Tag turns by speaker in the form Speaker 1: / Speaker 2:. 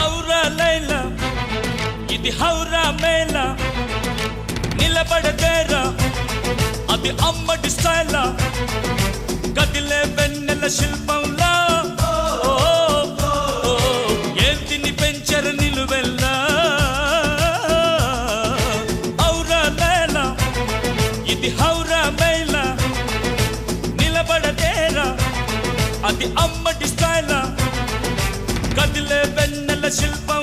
Speaker 1: ఔరా లైలా ఇది హౌరా మేళ నిలబడదేరా అది అమ్మడి స్టైలా కదిలే వెన్నెల శిల్పంలా ఏంటిని పెంచరు నిలువెల్లా ఔరా లైలా ఇది హౌరా మేళ నిలబడదేరా అది అమ్మడి స్టైలా కదిలే వెన్నెల శిల్పం